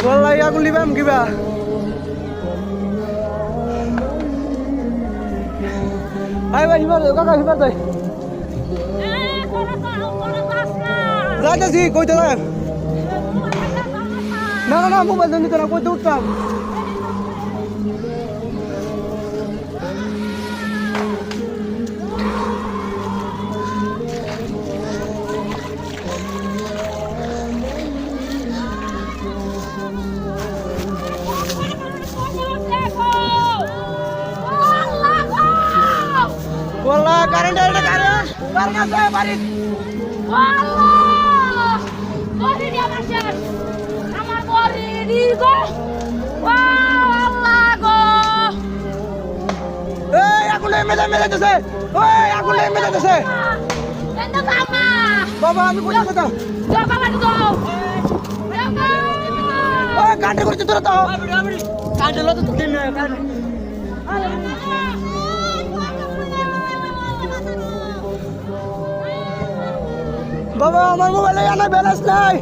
wallahi aku libam kiba hai bhai hibar do kaka hibar dai যাইতেছি কইতে দেন না না না মোবাইল দেন নিতে না কইতে উঠতাম والله কারেন্ট এটা কারেন্ট কার কাছে বাড়ি আল্লাহ বড়ি দিয়া মাসের আমার বড়ি দি গো আল্লাহ গো এই আগুন মেলে দিছে ওই আগুন মেলে দিছে এন্ড কামা বাবা আমি কই কথা বাবা লাগি দাও ওই কাটে করতে তোরা তো কাটে লো তো দিন না কাটে বাবা আমার মোবাইলে আনা ব্যালেন্স নাই